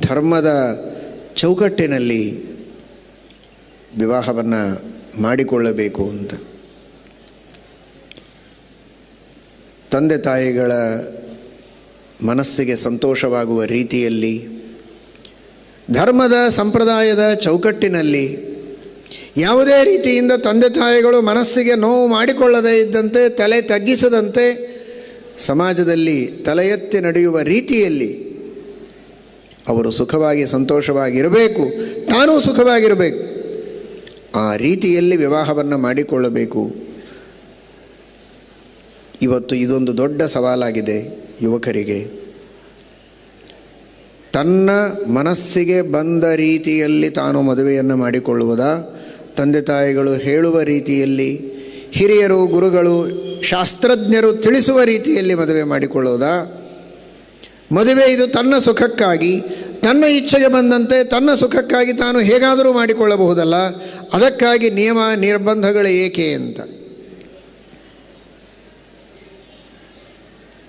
ಧರ್ಮದ ಚೌಕಟ್ಟಿನಲ್ಲಿ ವಿವಾಹವನ್ನು ಮಾಡಿಕೊಳ್ಳಬೇಕು ಅಂತ. ತಂದೆ ತಾಯಿಗಳ ಮನಸ್ಸಿಗೆ ಸಂತೋಷವಾಗುವ ರೀತಿಯಲ್ಲಿ, ಧರ್ಮದ ಸಂಪ್ರದಾಯದ ಚೌಕಟ್ಟಿನಲ್ಲಿ, ಯಾವುದೇ ರೀತಿಯಿಂದ ತಂದೆ ತಾಯಿಗಳು ಮನಸ್ಸಿಗೆ ನೋವು ಮಾಡಿಕೊಳ್ಳದೇ ಇದ್ದಂತೆ, ತಲೆ ತಗ್ಗಿಸದಂತೆ, ಸಮಾಜದಲ್ಲಿ ತಲೆ ಎತ್ತಿ ನಡೆಯುವ ರೀತಿಯಲ್ಲಿ ಅವರು ಸುಖವಾಗಿ ಸಂತೋಷವಾಗಿರಬೇಕು, ತಾನೂ ಸುಖವಾಗಿರಬೇಕು. ಆ ರೀತಿಯಲ್ಲಿ ವಿವಾಹವನ್ನು ಮಾಡಿಕೊಳ್ಳಬೇಕು. ಇವತ್ತು ಇದೊಂದು ದೊಡ್ಡ ಸವಾಲಾಗಿದೆ ಯುವಕರಿಗೆ. ತನ್ನ ಮನಸ್ಸಿಗೆ ಬಂದ ರೀತಿಯಲ್ಲಿ ತಾನು ಮದುವೆಯನ್ನು ಮಾಡಿಕೊಳ್ಳುವುದಾ, ತಂದೆ ತಾಯಿಗಳು ಹೇಳುವ ರೀತಿಯಲ್ಲಿ, ಹಿರಿಯರು ಗುರುಗಳು ಶಾಸ್ತ್ರಜ್ಞರು ತಿಳಿಸುವ ರೀತಿಯಲ್ಲಿ ಮದುವೆ ಮಾಡಿಕೊಳ್ಳುವುದಾ? ಮದುವೆ ಇದು ತನ್ನ ಸುಖಕ್ಕಾಗಿ, ತನ್ನ ಇಚ್ಛೆಗೆ ಬಂದಂತೆ ತನ್ನ ಸುಖಕ್ಕಾಗಿ ತಾನು ಹೇಗಾದರೂ ಮಾಡಿಕೊಳ್ಳಬಹುದಲ್ಲ, ಅದಕ್ಕಾಗಿ ನಿಯಮ ನಿರ್ಬಂಧಗಳು ಏಕೆ ಅಂತ.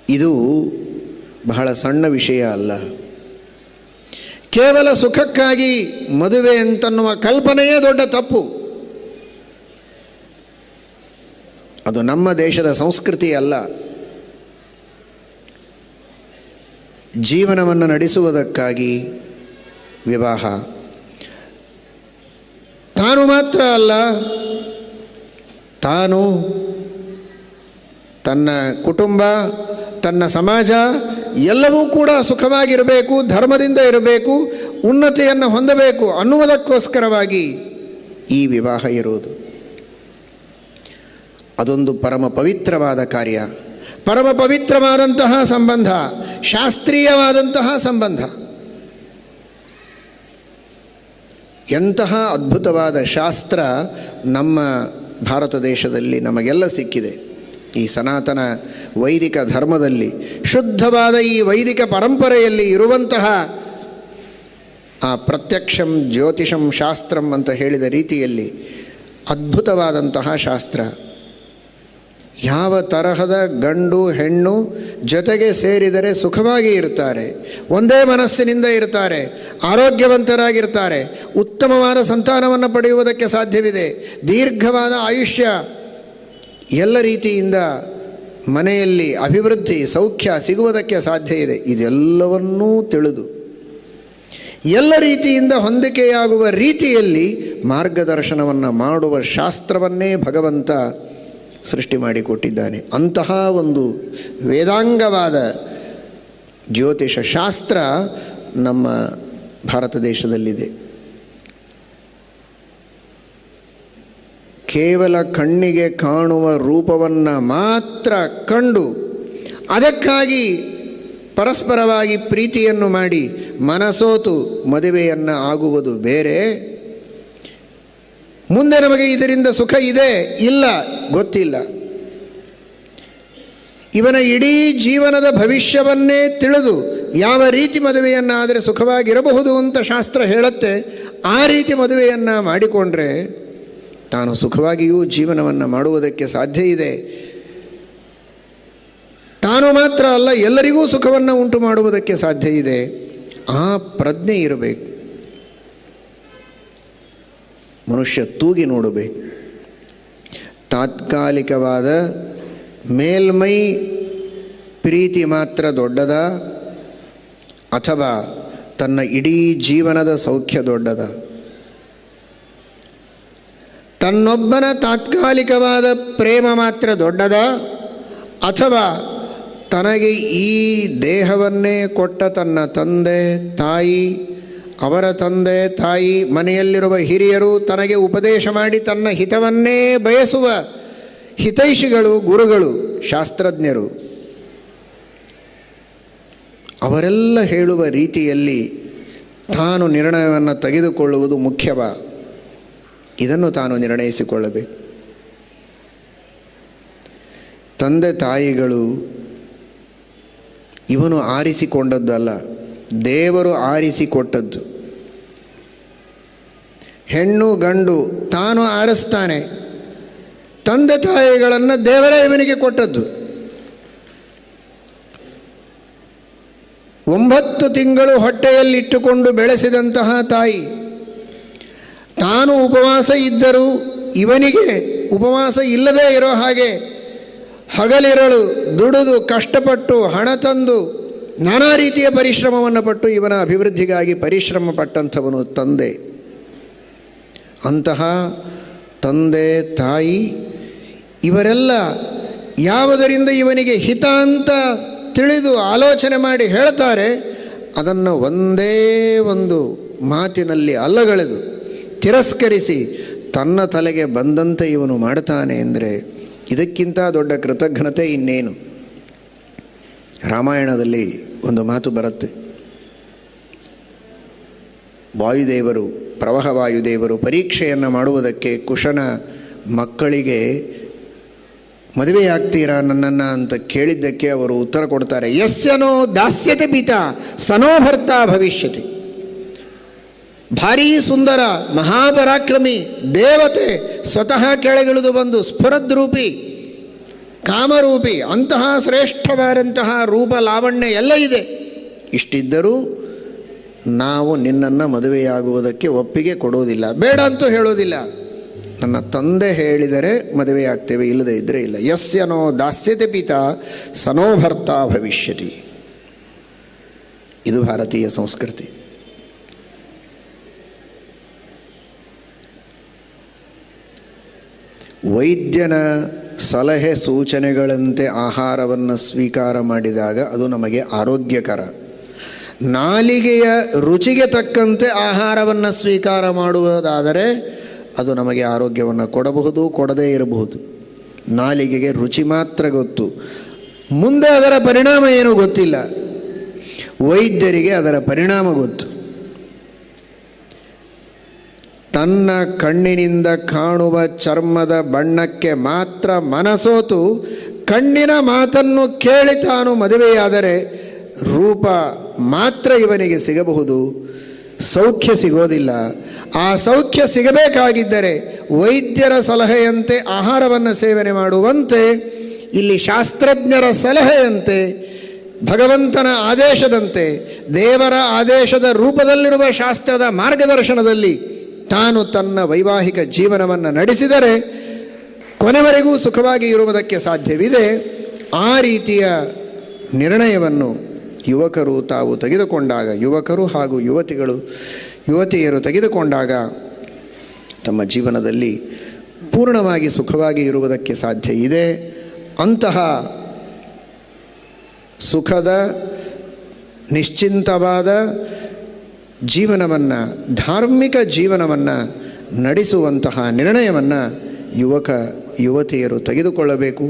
ಇದು ಬಹಳ ಸಣ್ಣ ವಿಷಯ ಅಲ್ಲ. ಕೇವಲ ಸುಖಕ್ಕಾಗಿ ಮದುವೆ ಅಂತನ್ನುವ ಕಲ್ಪನೆಯೇ ದೊಡ್ಡ ತಪ್ಪು. ಅದು ನಮ್ಮ ದೇಶದ ಸಂಸ್ಕೃತಿ ಅಲ್ಲ. ಜೀವನವನ್ನು ನಡೆಸುವುದಕ್ಕಾಗಿ ವಿವಾಹ. ತಾನು ಮಾತ್ರ ಅಲ್ಲ, ತಾನು, ತನ್ನ ಕುಟುಂಬ, ತನ್ನ ಸಮಾಜ ಎಲ್ಲವೂ ಕೂಡ ಸುಖವಾಗಿರಬೇಕು, ಧರ್ಮದಿಂದ ಇರಬೇಕು, ಉನ್ನತಿಯನ್ನು ಹೊಂದಬೇಕು ಅನ್ನುವುದಕ್ಕೋಸ್ಕರವಾಗಿ ಈ ವಿವಾಹ ಇರುವುದು. ಅದೊಂದು ಪರಮ ಪವಿತ್ರವಾದ ಕಾರ್ಯ, ಪರಮ ಪವಿತ್ರವಾದಂತಹ ಸಂಬಂಧ, ಶಾಸ್ತ್ರೀಯವಾದಂತಹ ಸಂಬಂಧ. ಎಂತಹ ಅದ್ಭುತವಾದ ಶಾಸ್ತ್ರ ನಮ್ಮ ಭಾರತ ದೇಶದಲ್ಲಿ ನಮಗೆಲ್ಲ ಸಿಕ್ಕಿದೆ. ಈ ಸನಾತನ ವೈದಿಕ ಧರ್ಮದಲ್ಲಿ, ಶುದ್ಧವಾದ ಈ ವೈದಿಕ ಪರಂಪರೆಯಲ್ಲಿ ಇರುವಂತಹ ಆ ಪ್ರತ್ಯಕ್ಷಂ ಜ್ಯೋತಿಷಂ ಶಾಸ್ತ್ರಂ ಅಂತ ಹೇಳಿದ ರೀತಿಯಲ್ಲಿ ಅದ್ಭುತವಾದಂತಹ ಶಾಸ್ತ್ರ. ಯಾವ ತರಹದ ಗಂಡು ಹೆಣ್ಣು ಜೊತೆಗೆ ಸೇರಿದರೆ ಸುಖವಾಗಿ ಇರ್ತಾರೆ, ಒಂದೇ ಮನಸ್ಸಿನಿಂದ ಇರ್ತಾರೆ, ಆರೋಗ್ಯವಂತರಾಗಿರ್ತಾರೆ, ಉತ್ತಮವಾದ ಸಂತಾನವನ್ನು ಪಡೆಯುವುದಕ್ಕೆ ಸಾಧ್ಯವಿದೆ, ದೀರ್ಘವಾದ ಆಯುಷ್ಯ, ಎಲ್ಲ ರೀತಿಯಿಂದ ಮನೆಯಲ್ಲಿ ಅಭಿವೃದ್ಧಿ ಸೌಖ್ಯ ಸಿಗುವುದಕ್ಕೆ ಸಾಧ್ಯ ಇದೆ. ಇದೆಲ್ಲವನ್ನೂ ತಿಳಿದು ಎಲ್ಲ ರೀತಿಯಿಂದ ಹೊಂದಿಕೆಯಾಗುವ ರೀತಿಯಲ್ಲಿ ಮಾರ್ಗದರ್ಶನವನ್ನು ಮಾಡುವ ಶಾಸ್ತ್ರವನ್ನೇ ಭಗವಂತ ಸೃಷ್ಟಿ ಮಾಡಿಕೊಟ್ಟಿದ್ದಾನೆ. ಅಂತಹ ಒಂದು ವೇದಾಂಗವಾದ ಜ್ಯೋತಿಷ ಶಾಸ್ತ್ರ ನಮ್ಮ ಭಾರತ ದೇಶದಲ್ಲಿದೆ. ಕೇವಲ ಕಣ್ಣಿಗೆ ಕಾಣುವ ರೂಪವನ್ನು ಮಾತ್ರ ಕಂಡು ಅದಕ್ಕಾಗಿ ಪರಸ್ಪರವಾಗಿ ಪ್ರೀತಿಯನ್ನು ಮಾಡಿ ಮನಸೋತು ಮದುವೆಯನ್ನು ಆಗುವುದು ಬೇರೆ. ಮುಂದೆ ನಮಗೆ ಇದರಿಂದ ಸುಖ ಇದೆ ಇಲ್ಲ ಗೊತ್ತಿಲ್ಲ. ಇವನ ಇಡೀ ಜೀವನದ ಭವಿಷ್ಯವನ್ನೇ ತಿಳಿದು ಯಾವ ರೀತಿ ಮದುವೆಯನ್ನಾದರೆ ಸುಖವಾಗಿರಬಹುದು ಅಂತ ಶಾಸ್ತ್ರ ಹೇಳುತ್ತೆ, ಆ ರೀತಿ ಮದುವೆಯನ್ನು ಮಾಡಿಕೊಂಡ್ರೆ ತಾನು ಸುಖವಾಗಿಯೂ ಜೀವನವನ್ನು ಮಾಡುವುದಕ್ಕೆ ಸಾಧ್ಯ ಇದೆ. ತಾನು ಮಾತ್ರ ಅಲ್ಲ, ಎಲ್ಲರಿಗೂ ಸುಖವನ್ನು ಉಂಟು ಮಾಡುವುದಕ್ಕೆ ಸಾಧ್ಯ ಇದೆ. ಆ ಪ್ರಜ್ಞೆ ಇರಬೇಕು. ಮನುಷ್ಯ ತೂಗಿ ನೋಡಬೇಕು. ತಾತ್ಕಾಲಿಕವಾದ ಮೇಲ್ಮೈ ಪ್ರೀತಿ ಮಾತ್ರ ದೊಡ್ಡದ, ಅಥವಾ ತನ್ನ ಇಡೀ ಜೀವನದ ಸೌಖ್ಯ ದೊಡ್ಡದ? ತನ್ನೊಬ್ಬನ ತಾತ್ಕಾಲಿಕವಾದ ಪ್ರೇಮ ಮಾತ್ರ ದೊಡ್ಡದ, ಅಥವಾ ತನಗೆ ಈ ದೇಹವನ್ನೇ ಕೊಟ್ಟ ತನ್ನ ತಂದೆ ತಾಯಿ, ಅವರ ತಂದೆ ತಾಯಿ, ಮನೆಯಲ್ಲಿರುವ ಹಿರಿಯರು, ತನಗೆ ಉಪದೇಶ ಮಾಡಿ ತನ್ನ ಹಿತವನ್ನೇ ಬಯಸುವ ಹಿತೈಷಿಗಳು, ಗುರುಗಳು, ಶಾಸ್ತ್ರಜ್ಞರು, ಅವರೆಲ್ಲ ಹೇಳುವ ರೀತಿಯಲ್ಲಿ ತಾನು ನಿರ್ಣಯವನ್ನು ತೆಗೆದುಕೊಳ್ಳುವುದು ಮುಖ್ಯವ? ಇದನ್ನು ತಾನು ನಿರ್ಣಯಿಸಿಕೊಳ್ಳಬೇಕು. ತಂದೆ ತಾಯಿಗಳು ಇವನು ಆರಿಸಿಕೊಂಡದ್ದಲ್ಲ, ದೇವರು ಆರಿಸಿಕೊಟ್ಟದ್ದು. ಹೆಣ್ಣು ಗಂಡು ತಾನು ಆರಿಸ್ತಾನೆ, ತಂದೆ ತಾಯಿಗಳನ್ನು ದೇವರೇ ಇವನಿಗೆ ಕೊಟ್ಟದ್ದು. 9 ತಿಂಗಳು ಹೊಟ್ಟೆಯಲ್ಲಿಟ್ಟುಕೊಂಡು ಬೆಳೆಸಿದಂತಹ ತಾಯಿ ತಾನು ಉಪವಾಸ ಇದ್ದರೂ ಇವನಿಗೆ ಉಪವಾಸ ಇಲ್ಲದೇ ಇರೋ ಹಾಗೆ ಹಗಲಿರಳು ದುಡಿದು ಕಷ್ಟಪಟ್ಟು ಹಣ ತಂದು ನಾನಾ ರೀತಿಯ ಪರಿಶ್ರಮವನ್ನು ಪಟ್ಟು ಇವನ ಅಭಿವೃದ್ಧಿಗಾಗಿ ಪರಿಶ್ರಮ ಪಟ್ಟಂಥವನು ತಂದೆ. ಅಂತಹ ತಂದೆ ತಾಯಿ ಇವರೆಲ್ಲ ಯಾವುದರಿಂದ ಇವನಿಗೆ ಹಿತ ಅಂತ ತಿಳಿದು ಆಲೋಚನೆ ಮಾಡಿ ಹೇಳ್ತಾರೆ, ಅದನ್ನು ಒಂದೇ ಒಂದು ಮಾತಿನಲ್ಲಿ ಅಲ್ಲಗಳೆದು ತಿರಸ್ಕರಿಸಿ ತನ್ನ ತಲೆಗೆ ಬಂದಂತೆ ಇವನು ಮಾಡ್ತಾನೆ ಅಂದರೆ ಇದಕ್ಕಿಂತ ದೊಡ್ಡ ಕೃತಜ್ಞತೆ ಇನ್ನೇನು. ರಾಮಾಯಣದಲ್ಲಿ ಒಂದು ಮಾತು ಬರುತ್ತೆ. ವಾಯುದೇವರು, ಪ್ರವಾಹ ವಾಯುದೇವರು ಪರೀಕ್ಷೆಯನ್ನು ಮಾಡುವುದಕ್ಕೆ ಕುಶನ ಮಕ್ಕಳಿಗೆ ಮದುವೆಯಾಗ್ತೀರಾ ನನ್ನನ್ನು ಅಂತ ಕೇಳಿದ್ದಕ್ಕೆ ಅವರು ಉತ್ತರ ಕೊಡ್ತಾರೆ, ಯಸ್ಯನೋ ದಾಸ್ಯತೆ ಪಿತಾ ಸನೋ ಭರ್ತಾ ಭವಿಷ್ಯತಿ. ಭಾರೀ ಸುಂದರ ಮಹಾಪರಾಕ್ರಮಿ ದೇವತೆ ಸ್ವತಃ ಕೆಳಗಿಳಿದು ಬಂದು ಸ್ಫುರದ್ರೂಪಿ ಕಾಮರೂಪಿ ಅಂತಹ ಶ್ರೇಷ್ಠವಾದಂತಹ ರೂಪ ಲಾವಣ್ಯ ಎಲ್ಲ ಇದೆ. ಇಷ್ಟಿದ್ದರೂ ನಾವು ನಿನ್ನನ್ನು ಮದುವೆಯಾಗುವುದಕ್ಕೆ ಒಪ್ಪಿಗೆ ಕೊಡೋದಿಲ್ಲ, ಬೇಡ ಅಂತೂ ಹೇಳೋದಿಲ್ಲ. ನನ್ನ ತಂದೆ ಹೇಳಿದರೆ ಮದುವೆಯಾಗ್ತೇವೆ, ಇಲ್ಲದೇ ಇದ್ದರೆ ಇಲ್ಲ. ಯಸ್ಯನೋ ದಾಸ್ಯತೆ ಪಿತಾ ಸನೋ ಭರ್ತಾ ಭವಿಷ್ಯತಿ. ಇದು ಭಾರತೀಯ ಸಂಸ್ಕೃತಿ. ವೈದ್ಯನ ಸಲಹೆ ಸೂಚನೆಗಳಂತೆ ಆಹಾರವನ್ನು ಸ್ವೀಕಾರ ಮಾಡಿದಾಗ ಅದು ನಮಗೆ ಆರೋಗ್ಯಕರ. ನಾಲಿಗೆಯ ರುಚಿಗೆ ತಕ್ಕಂತೆ ಆಹಾರವನ್ನು ಸ್ವೀಕಾರ ಮಾಡುವುದಾದರೆ ಅದು ನಮಗೆ ಆರೋಗ್ಯವನ್ನು ಕೊಡಬಹುದು, ಕೊಡದೇ ಇರಬಹುದು. ನಾಲಿಗೆಗೆ ರುಚಿ ಮಾತ್ರ ಗೊತ್ತು, ಮುಂದೆ ಅದರ ಪರಿಣಾಮ ಏನೂ ಗೊತ್ತಿಲ್ಲ. ವೈದ್ಯರಿಗೆ ಅದರ ಪರಿಣಾಮ ಗೊತ್ತು. ತನ್ನ ಕಣ್ಣಿನಿಂದ ಕಾಣುವ ಚರ್ಮದ ಬಣ್ಣಕ್ಕೆ ಮಾತ್ರ ಮನಸೋತು ಕಣ್ಣಿನ ಮಾತನ್ನು ಕೇಳಿ ತಾನು ಮದುವೆಯಾದರೆ ರೂಪ ಮಾತ್ರ ಇವನಿಗೆ ಸಿಗಬಹುದು, ಸೌಖ್ಯ ಸಿಗೋದಿಲ್ಲ. ಆ ಸೌಖ್ಯ ಸಿಗಬೇಕಾಗಿದ್ದರೆ ವೈದ್ಯರ ಸಲಹೆಯಂತೆ ಆಹಾರವನ್ನು ಸೇವನೆ ಮಾಡುವಂತೆ, ಇಲ್ಲಿ ಶಾಸ್ತ್ರಜ್ಞರ ಸಲಹೆಯಂತೆ, ಭಗವಂತನ ಆದೇಶದಂತೆ, ದೇವರ ಆದೇಶದ ರೂಪದಲ್ಲಿರುವ ಶಾಸ್ತ್ರದ ಮಾರ್ಗದರ್ಶನದಲ್ಲಿ ತಾನು ತನ್ನ ವೈವಾಹಿಕ ಜೀವನವನ್ನು ನಡೆಸಿದರೆ ಕೊನೆವರೆಗೂ ಸುಖವಾಗಿ ಇರುವುದಕ್ಕೆ ಸಾಧ್ಯವಿದೆ. ಆ ರೀತಿಯ ನಿರ್ಣಯವನ್ನು ಯುವಕರು ತಾವು ತೆಗೆದುಕೊಂಡಾಗ, ಯುವಕರು ಹಾಗೂ ಯುವತಿಯರು ತೆಗೆದುಕೊಂಡಾಗ ತಮ್ಮ ಜೀವನದಲ್ಲಿ ಪೂರ್ಣವಾಗಿ ಸುಖವಾಗಿ ಇರುವುದಕ್ಕೆ ಸಾಧ್ಯ ಇದೆ. ಅಂತಹ ಸುಖದ ನಿಶ್ಚಿಂತವಾದ ಜೀವನವನ್ನು, ಧಾರ್ಮಿಕ ಜೀವನವನ್ನು ನಡೆಸುವಂತಹ ನಿರ್ಣಯವನ್ನು ಯುವತಿಯರು ತೆಗೆದುಕೊಳ್ಳಬೇಕು.